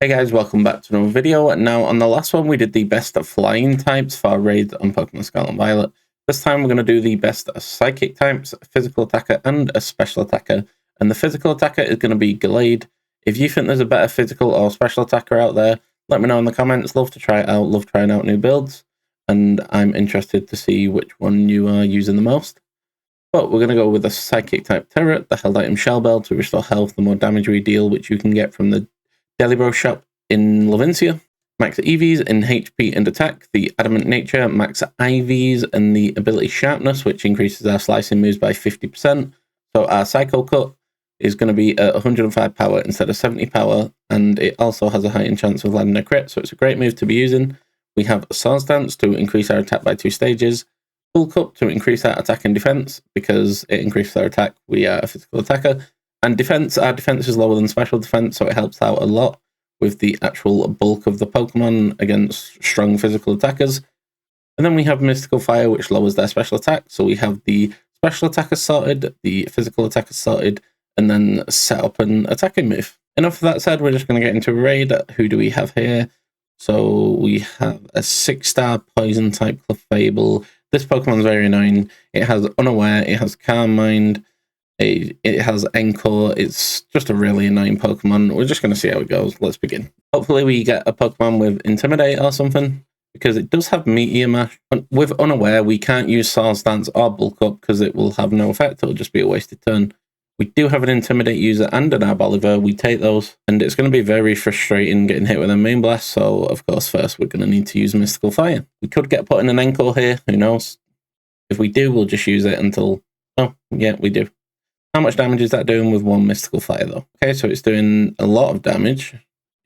Hey guys, welcome back to another video. Now, on the last one, we did the best flying types for raids on Pokemon Scarlet and Violet. This time, we're going to do the best psychic types, physical attacker, and a special attacker. And the physical attacker is going to be Glade. If you think there's a better physical or special attacker out there, let me know in the comments. Love to try it out, love trying out new builds. And I'm interested to see which one you are using the most. But we're going to go with the psychic type Tera, the held item Shell Bell to restore health the more damage we deal, which you can get from the Delibro shop in Lavincia. Max EVs in HP and attack, the adamant nature, max IVs and the ability sharpness, which increases our slicing moves by 50%. So our Psycho Cut is going to be at 105 power instead of 70 power, and it also has a heightened chance of landing a crit, so it's a great move to be using. We have Swords Dance to increase our attack by 2 stages, Bulk Up to increase our attack and defense, because it increases our attack, we are a physical attacker. And defense, our defense is lower than special defense, so it helps out a lot with the actual bulk of the Pokemon against strong physical attackers. And then we have Mystical Fire, which lowers their special attack. So we have the special attacker sorted, the physical attacker sorted, and then set up an attacking move. Enough of that said, we're just going to get into a raid. Who do we have here? So we have a 6-star Poison type Clefable. This Pokemon's very annoying. It has Unaware, it has Calm Mind, it has Encore. It's just a really annoying Pokemon. We're just going to see how it goes. Let's begin. Hopefully we get a Pokemon with Intimidate or something, because it does have Meteor Mash. With Unaware, we can't use Swords Dance or Bulk Up because it will have no effect. It'll just be a wasted turn. We do have an Intimidate user and an Arboliver. We take those, and it's going to be very frustrating getting hit with a Moonblast. So, of course, first we're going to need to use Mystical Fire. We could get put in an Encore here. Who knows? If we do, we'll just use it until... Oh, yeah, we do. How much damage is that doing with one Mystical Fire, though? Okay, so it's doing a lot of damage. It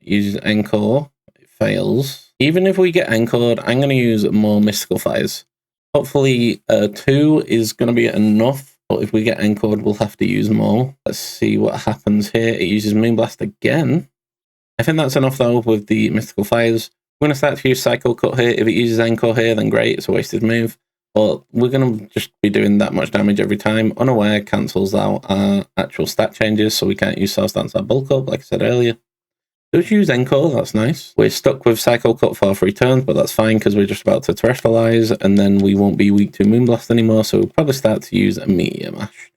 uses Encore. It fails. Even if we get Encored, I'm going to use more Mystical Fires. Hopefully, 2 is going to be enough. But if we get Encored, we'll have to use more. Let's see what happens here. It uses Moonblast again. I think that's enough, though, with the Mystical Fires. We're going to start to use Psycho Cut here. If it uses Encore here, then great. It's a wasted move. But we're going to just be doing that much damage every time. Unaware cancels out our actual stat changes, so we can't use Swords Dance or Bulk Up, like I said earlier. Does use Encore, that's nice. We're stuck with Psycho Cut for 3 turns, but that's fine because we're just about to Terrestrialize, and then we won't be weak to Moonblast anymore, so we'll probably start to use a Meteor Mash.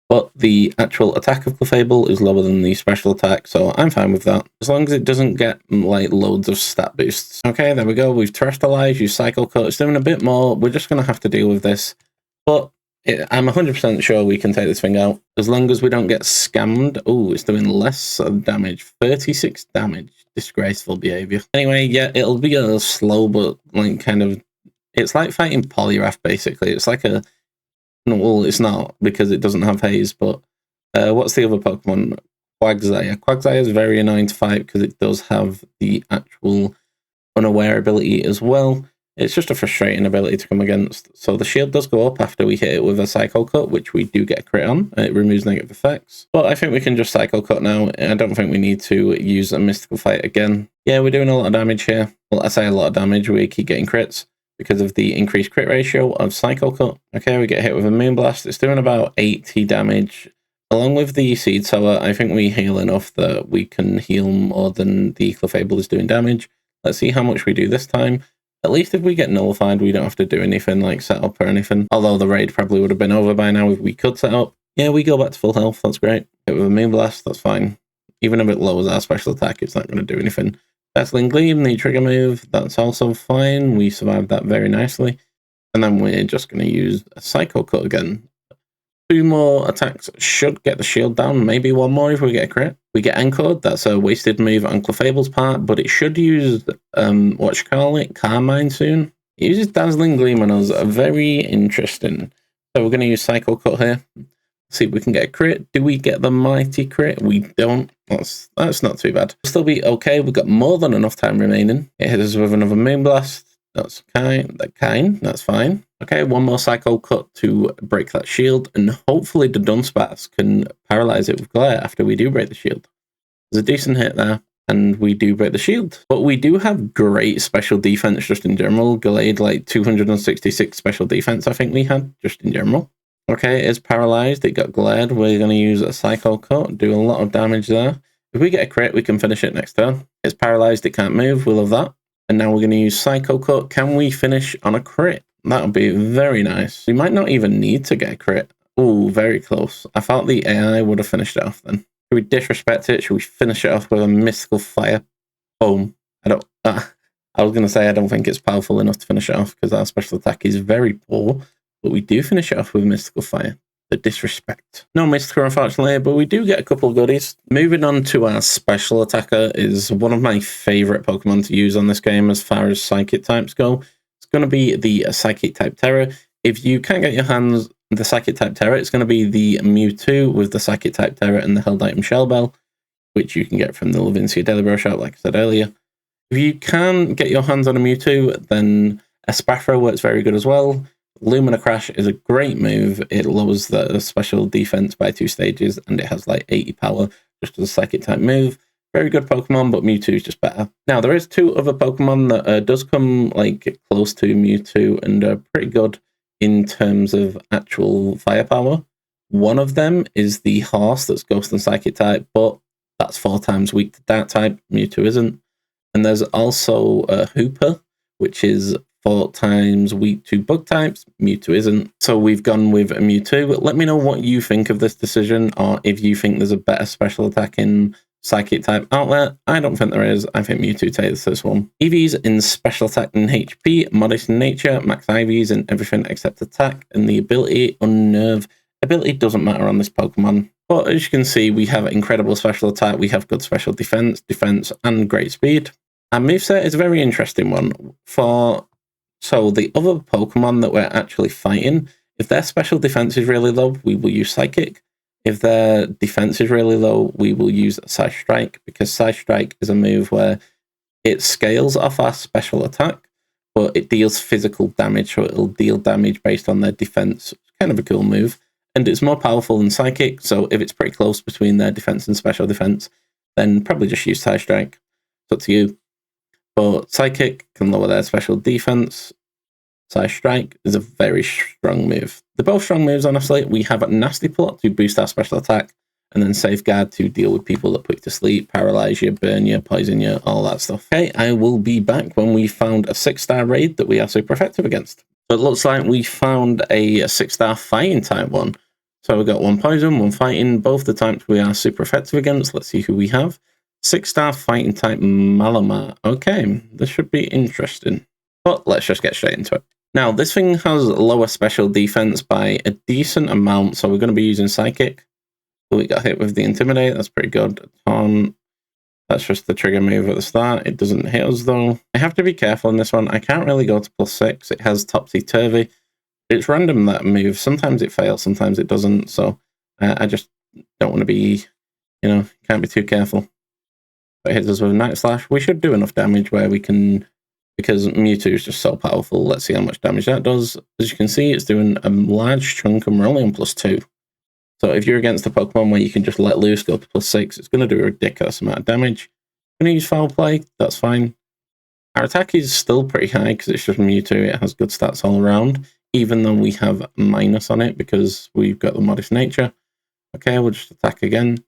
But the actual attack of Clefable is lower than the special attack, so I'm fine with that. As long as it doesn't get, like, loads of stat boosts. Okay, there we go. We've Terrestrialized, used Psycho Cut. It's doing a bit more. We're just going to have to deal with this. But I'm 100% sure we can take this thing out. As long as we don't get scammed. Oh, it's doing less damage. 36 damage. Disgraceful behavior. Anyway, yeah, it'll be a little slow, but, like, kind of... It's like fighting Poliwrath, basically. It's like a... No, well, it's not, because it doesn't have haze, but what's the other Pokemon? Quagsire. Quagsire is very annoying to fight because it does have the actual Unaware ability as well. It's just a frustrating ability to come against. So the shield does go up after we hit it with a Psycho Cut, which we do get a crit on. It removes negative effects. But I think we can just Psycho Cut now. I don't think we need to use a Mystical Fight again. Yeah, we're doing a lot of damage here. Well, I say a lot of damage. We keep getting crits because of the increased crit ratio of Psycho Cut. Okay, we get hit with a Moonblast. It's doing about 80 damage. Along with the Seed Sower, I think we heal enough that we can heal more than the Clefable is doing damage. Let's see how much we do this time. At least if we get nullified, we don't have to do anything like set up or anything. Although the raid probably would have been over by now if we could set up. Yeah, we go back to full health. That's great. Hit with a Moonblast, that's fine. Even if it lowers our special attack, it's not going to do anything. Dazzling Gleam, the trigger move, that's also fine. We survived that very nicely. And then we're just going to use a Psycho Cut again. 2 more attacks should get the shield down. Maybe 1 more if we get a crit. We get Encored. That's a wasted move on Clefable's part, but it should use, what you call it, Carmine soon. It uses Dazzling Gleam on us. Very interesting. So we're going to use Psycho Cut here. See if we can get a crit. Do we get the mighty crit? We don't. That's not too bad. We'll still be okay. We've got more than enough time remaining. It hits us with another Moonblast. That's kind. That's fine. Okay, 1 more Psycho Cut to break that shield, and hopefully the Dunsparce can paralyze it with Glare after we do break the shield. There's a decent hit there, and we do break the shield. But we do have great special defense just in general. Glade, like 266 special defense, I think we had just in general. Okay, it's paralyzed. It got glared. We're going to use a Psycho Cut, do a lot of damage there. If we get a crit, we can finish it next turn. It's paralyzed, it can't move, we love that. And now we're going to use Psycho Cut. Can we finish on a crit? That would be very nice. We might not even need to get a crit. Oh, very close. I thought the AI would have finished it off then. Should we disrespect it? Should we finish it off with a Mystical Fire? Boom. I was going to say I don't think it's powerful enough to finish it off because our special attack is very poor, but we do finish it off with Mystical Fire. The disrespect. No Mystica, unfortunately, but we do get a couple of goodies. Moving on to our special attacker is one of my favorite Pokemon to use on this game as far as psychic types go. It's going to be the psychic type Tera. If you can't get your hands on the psychic type Tera, it's going to be the Mewtwo with the psychic type Tera and the held item Shell Bell, which you can get from the Levincia Daily Bro shop, like I said earlier. If you can get your hands on a Mewtwo, then a Spaffro works very good as well. Lumina Crash is a great move. It lowers the special defense by 2 stages, and it has like 80 power just as a psychic type move. Very good Pokemon, but Mewtwo is just better. Now, there is 2 other Pokemon that does come like close to Mewtwo and are pretty good in terms of actual firepower. One of them is the horse that's Ghost and Psychic type, but that's 4 times weak to Dark type. Mewtwo isn't. And there's also a Hooper, which is 4 times weak to bug types. Mewtwo isn't. So we've gone with a Mewtwo. Let me know what you think of this decision, or if you think there's a better special attack in psychic type out there. I don't think there is. I think Mewtwo takes this one. EVs in special attack and HP, modest in nature, max IVs in everything except attack, and the ability Unnerve. Ability doesn't matter on this Pokemon. But as you can see, we have incredible special attack, we have good special defense, and great speed. Our moveset is a very interesting one. So the other Pokemon that we're actually fighting, if their special defense is really low, we will use Psychic. If their defense is really low, we will use Psy Strike, because Psy Strike is a move where it scales off our special attack, but it deals physical damage, so it'll deal damage based on their defense. It's kind of a cool move. And it's more powerful than Psychic, so if it's pretty close between their defense and special defense, then probably just use Psy Strike. It's up to you. But Psychic can lower their special defense. Psy Strike is a very strong move. They're both strong moves, honestly. We have a Nasty Plot to boost our special attack, and then Safeguard to deal with people that put you to sleep, paralyze you, burn you, poison you, all that stuff. Okay, I will be back when we found a 6-star raid that we are super effective against. So it looks like we found a 6-star fighting type one. So we've got 1 poison, 1 fighting, both the types we are super effective against. Let's see who we have. 6-star fighting type Malamar. Okay, this should be interesting. But let's just get straight into it. Now, this thing has lower special defense by a decent amount, so we're going to be using Psychic. So we got hit with the Intimidate, that's pretty good. Taunt, that's just the trigger move at the start. It doesn't hit us though. I have to be careful in this one. I can't really go to +6. It has Topsy-Turvy. It's random, that move. Sometimes it fails, sometimes it doesn't. So I just don't want to be, can't be too careful. But it hits us with a Night Slash. We should do enough damage where we can, because Mewtwo is just so powerful. Let's see how much damage that does. As you can see, it's doing a large chunk, and we're only on +2. So if you're against a Pokemon where you can just let loose, go to +6, it's going to do a ridiculous amount of damage. I'm going to use Foul Play. That's fine. Our attack is still pretty high because it's just Mewtwo. It has good stats all around, even though we have minus on it because we've got the modest nature. Okay, we'll just attack again.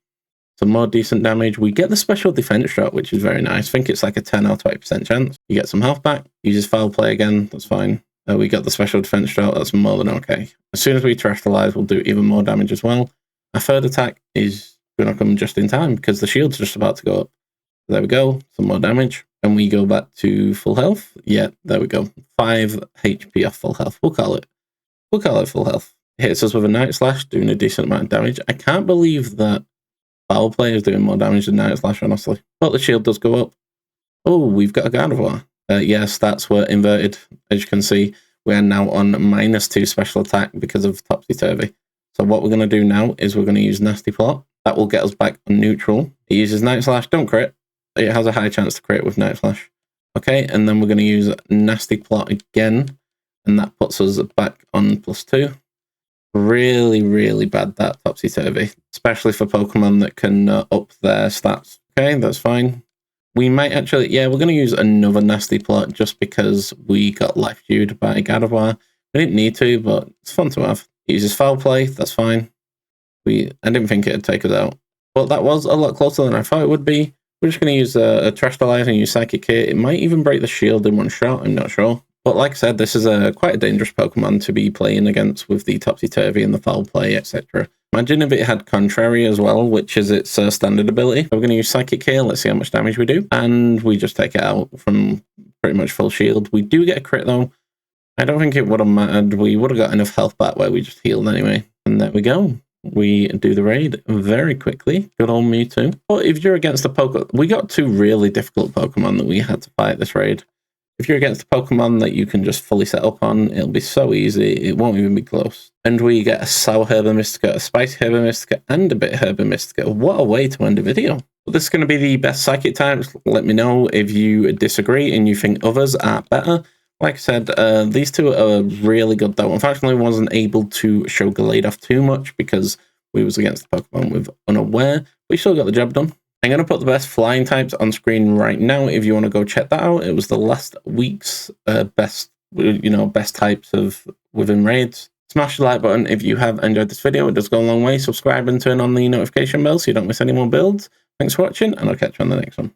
Some more decent damage. We get the special defense shot, which is very nice. I think it's like a 10 or 20% chance. You get some health back. Uses Foul Play again. That's fine. We got the special defense shot. That's more than okay. As soon as we terrestrialize, we'll do even more damage as well. Our third attack is going to come just in time because the shield's just about to go up. There we go. Some more damage. And we go back to full health. Yeah, there we go. 5 HP off full health. We'll call it full health. Hits us with a Night Slash, doing a decent amount of damage. I can't believe that Foul Play is doing more damage than Night Slash, honestly. But the shield does go up. Oh, we've got a Gardevoir. Yeah, stats were inverted. As you can see, we are now on -2 special attack because of Topsy-Turvy. So what we're going to do now is we're going to use Nasty Plot. That will get us back on neutral. It uses Night Slash, don't crit. It has a high chance to crit with Night Slash. Okay, and then we're going to use Nasty Plot again, and that puts us back on +2. Really, really bad, that Topsy-Turvy, especially for Pokemon that can up their stats. Okay, that's fine. We might actually, yeah, we're going to use another Nasty Plot just because we got Life Dewed by Gardevoir. We didn't need to, but it's fun to have. It uses Foul Play, that's fine. I didn't think it'd take us out. But that was a lot closer than I thought it would be. We're just going to use a Trash Delight and use Psychic here. It might even break the shield in one shot, I'm not sure. But like I said, this is quite a dangerous Pokemon to be playing against with the Topsy-Turvy and the Foul Play, etc. Imagine if it had Contrary as well, which is its standard ability. We're going to use Psychic here, let's see how much damage we do. And we just take it out from pretty much full shield. We do get a crit though. I don't think it would have mattered. We would have got enough health back where we just healed anyway. And there we go. We do the raid very quickly. Good old Mewtwo. But if you're against a Pokemon, we got 2 really difficult Pokemon that we had to fight this raid. If you're against a Pokemon that you can just fully set up on, it'll be so easy, it won't even be close. And we get a Sour Herba Mystica, a Spicy Herba Mystica, and a Bitter Herba Mystica. What a way to end a video. But this is going to be the best Psychic types. Let me know if you disagree and you think others are better. Like I said, these 2 are really good though. Unfortunately, I wasn't able to show Gallade off too much because we was against the Pokemon with Unaware. We still got the job done. I'm going to put the best flying types on screen right now if you want to go check that out. It was the last week's best types of within raids. Smash the like button if you have enjoyed this video. It does go a long way. Subscribe and turn on the notification bell so you don't miss any more builds. Thanks for watching, and I'll catch you on the next one.